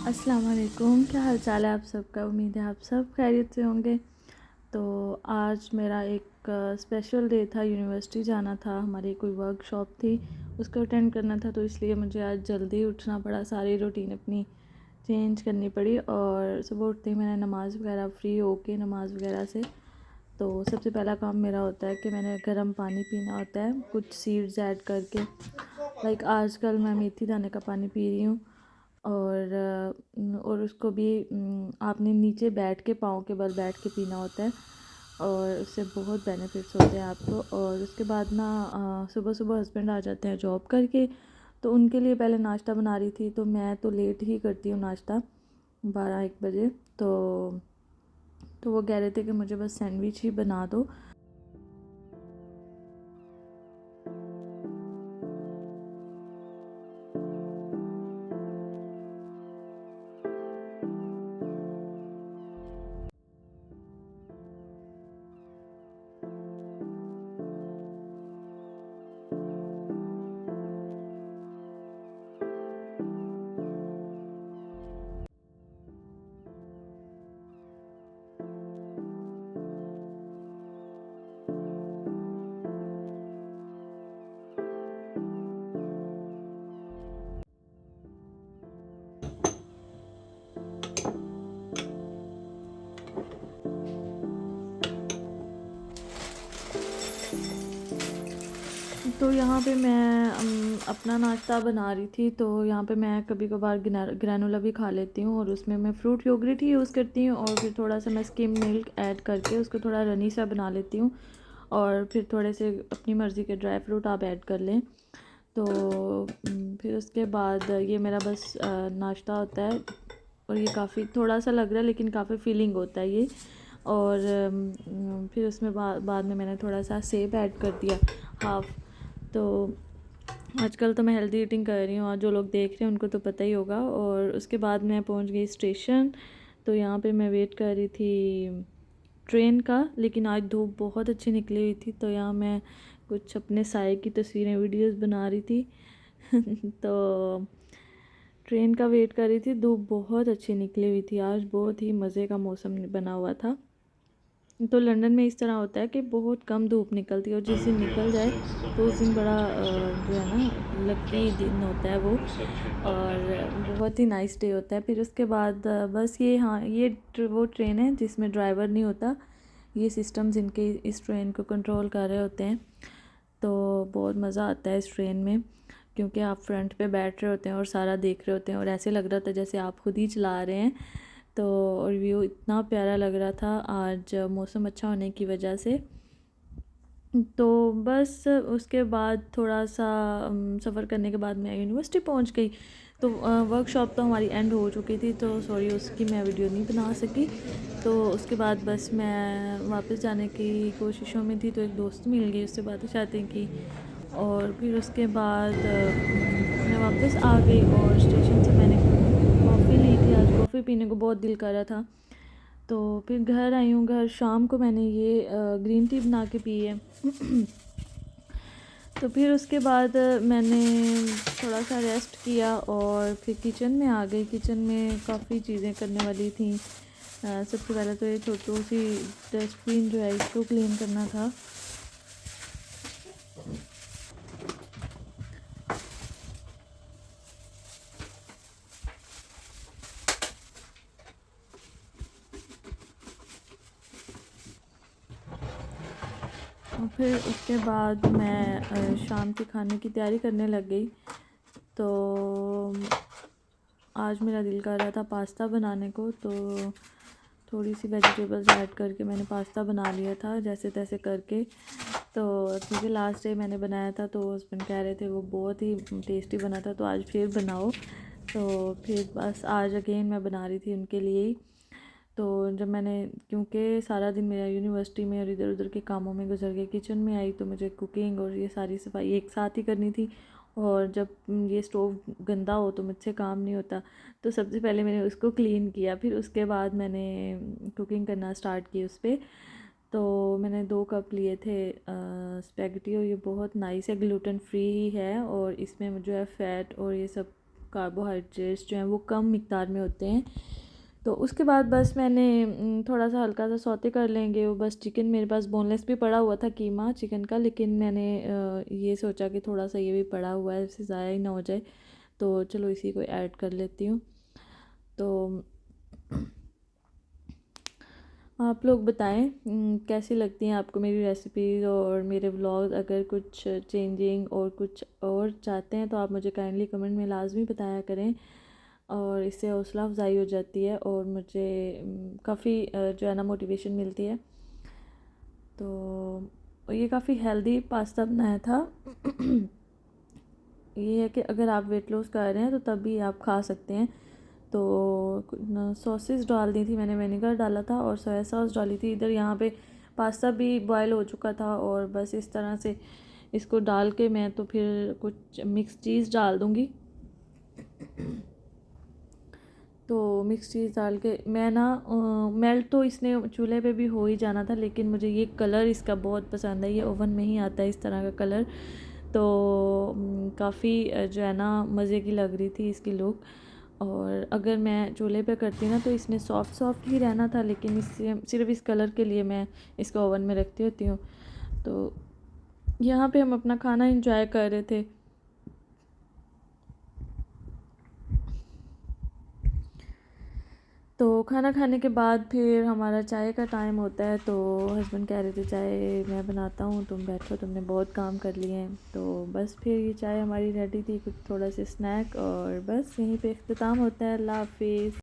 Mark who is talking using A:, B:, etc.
A: अस्सलाम वालेकुम। क्या हाल चाल है आप सबका। उम्मीद है आप सब खैरियत से होंगे। तो आज मेरा एक स्पेशल डे था। यूनिवर्सिटी जाना था, हमारी कोई वर्कशॉप थी, उसको अटेंड करना था। तो इसलिए मुझे आज जल्दी उठना पड़ा, सारी रूटीन अपनी चेंज करनी पड़ी। और सुबह उठते ही मैंने नमाज़ वगैरह फ्री होके नमाज़ वगैरह से, तो सबसे पहला काम मेरा होता है कि मैंने गर्म पानी पीना होता है कुछ सीड्स ऐड करके। लाइक आजकल मैं मेथी दाने का पानी पी रही हूँ। और उसको भी आपने नीचे बैठ के, पाँव के बल बैठ के पीना होता है और उससे बहुत बेनिफिट्स होते हैं आपको। और उसके बाद ना सुबह सुबह हस्बैंड आ जाते हैं जॉब करके, तो उनके लिए पहले नाश्ता बना रही थी। तो मैं तो लेट ही करती हूँ नाश्ता, 12-1 बजे। तो वो कह रहे थे कि मुझे बस सैंडविच ही बना दो। तो यहाँ पे मैं अपना नाश्ता बना रही थी। तो यहाँ पे मैं कभी कभार ग्रैनोला भी खा लेती हूँ और उसमें मैं फ्रूट योगर्ट ही यूज़ करती हूँ। और फिर थोड़ा सा मैं स्किम मिल्क ऐड करके उसको थोड़ा रनी सा बना लेती हूँ। और फिर थोड़े से अपनी मर्ज़ी के ड्राई फ्रूट आप ऐड कर लें। तो फिर उसके बाद ये मेरा बस नाश्ता होता है। और ये काफ़ी थोड़ा सा लग रहा है लेकिन काफ़ी फीलिंग होता है ये। और फिर उसमें बाद में मैंने थोड़ा सा सेब ऐड कर दिया, हाफ़। तो आजकल तो मैं हेल्दी ईटिंग कर रही हूँ और जो लोग देख रहे हैं उनको तो पता ही होगा। और उसके बाद मैं पहुँच गई स्टेशन। तो यहाँ पे मैं वेट कर रही थी ट्रेन का, लेकिन आज धूप बहुत अच्छी निकली हुई थी। तो यहाँ मैं कुछ अपने साए की तस्वीरें वीडियोस बना रही थी। तो ट्रेन का वेट कर रही थी। धूप बहुत अच्छी निकली हुई थी, आज बहुत ही मज़े का मौसम बना हुआ था। तो लंदन में इस तरह होता है कि बहुत कम धूप निकलती है और जिस दिन निकल जाए तो उस दिन बड़ा जो है ना, लकी दिन होता है वो। और बहुत ही नाइस डे होता है। फिर उसके बाद बस ये, हाँ, ये वो ट्रेन है जिसमें ड्राइवर नहीं होता। ये सिस्टम्स इनके इस ट्रेन को कंट्रोल कर रहे होते हैं। तो बहुत मज़ा आता है इस ट्रेन में, क्योंकि आप फ्रंट पे बैठ रहे होते हैं और सारा देख रहे होते हैं और ऐसे लग रहा था जैसे आप खुद ही चला रहे हैं। तो और व्यू इतना प्यारा लग रहा था आज मौसम अच्छा होने की वजह से। तो बस उसके बाद थोड़ा सा सफ़र करने के बाद मैं यूनिवर्सिटी पहुंच गई। तो वर्कशॉप तो हमारी एंड हो चुकी थी, तो सॉरी उसकी मैं वीडियो नहीं बना सकी। तो उसके बाद बस मैं वापस जाने की कोशिशों में थी, तो एक दोस्त मिल गई, उससे बातें शातें की। और फिर उसके बाद मैं वापस आ गई और स्टेशन से मैंने कॉफ़ी ली थी। आज कॉफ़ी पीने को बहुत दिल कर रहा था। तो फिर घर आई हूँ। घर शाम को मैंने ये ग्रीन टी बना के पी है। तो फिर उसके बाद मैंने थोड़ा सा रेस्ट किया और फिर किचन में आ गई। किचन में काफ़ी चीज़ें करने वाली थी। सबसे पहले तो ये छोटू सी डस्टबिन जो है इसको क्लीन करना था। और फिर उसके बाद मैं शाम के खाने की तैयारी करने लग गई। तो आज मेरा दिल कर रहा था पास्ता बनाने को, तो थोड़ी सी वेजिटेबल्स ऐड करके मैंने पास्ता बना लिया था जैसे तैसे करके। तो क्योंकि लास्ट डे मैंने बनाया था तो हस्बैंड कह रहे थे वो बहुत ही टेस्टी बना था, तो आज फिर बनाओ। तो फिर बस आज अगेन मैं बना रही थी उनके लिए ही। तो जब मैंने, क्योंकि सारा दिन मेरा यूनिवर्सिटी में और इधर उधर के कामों में गुजर गया, किचन में आई तो मुझे कुकिंग और ये सारी सफाई एक साथ ही करनी थी। और जब ये स्टोव गंदा हो तो मुझसे काम नहीं होता। तो सबसे पहले मैंने उसको क्लीन किया, फिर उसके बाद मैंने कुकिंग करना स्टार्ट की उस पर। तो मैंने 2 कप लिए थे स्पेगेटी, और ये बहुत नाइस है, ग्लूटेन फ्री ही है और इसमें जो है फ़ैट और ये सब कार्बोहाइड्रेट्स जो हैं वो कम मिक़दार में होते हैं। तो उसके बाद बस मैंने थोड़ा सा हल्का सा सौते कर लेंगे। वो बस चिकन मेरे पास बोनलेस भी पड़ा हुआ था, कीमा चिकन का, लेकिन मैंने ये सोचा कि थोड़ा सा ये भी पड़ा हुआ है, इससे ज़ाया ही ना हो जाए, तो चलो इसी को ऐड कर लेती हूँ। तो आप लोग बताएं कैसी लगती हैं आपको मेरी रेसिपीज़ और मेरे व्लॉग। अगर कुछ चेंजिंग और कुछ और चाहते हैं तो आप मुझे काइंडली कमेंट में लाजमी बताया करें, और इससे हौसला अफजाई हो जाती है और मुझे काफ़ी जो है ना मोटिवेशन मिलती है। तो ये काफ़ी हेल्दी पास्ता बनाया था। ये है कि अगर आप वेट लॉस कर रहे हैं तो तब भी आप खा सकते हैं। तो सॉसेस डाल दी थी मैंने, विनेगर डाला था और सोया सॉस डाली थी। इधर यहाँ पे पास्ता भी बॉयल हो चुका था और बस इस तरह से इसको डाल के मैं तो फिर कुछ मिक्स चीज़ डाल दूँगी। तो मिक्स चीज़ डाल के मैं ना मेल्ट तो इसने चूल्हे पे भी हो ही जाना था, लेकिन मुझे ये कलर इसका बहुत पसंद है। ये ओवन में ही आता है इस तरह का कलर, तो काफ़ी जो है ना मज़े की लग रही थी इसकी लुक। और अगर मैं चूल्हे पे करती ना तो इसने सॉफ्ट सॉफ्ट ही रहना था, लेकिन इससे सिर्फ इस कलर के लिए मैं इसको ओवन में रखती होती हूँ। तो यहाँ पे हम अपना खाना इंजॉय कर रहे थे। तो खाना खाने के बाद फिर हमारा चाय का टाइम होता है। तो हस्बैंड कह रहे थे चाय मैं बनाता हूँ, तुम बैठो, तुमने बहुत काम कर लिए हैं। तो बस फिर ये चाय हमारी रेडी थी, कुछ थोड़ा सा स्नैक, और बस यहीं पे इख्तिताम होता है। अल्लाह हाफिज़।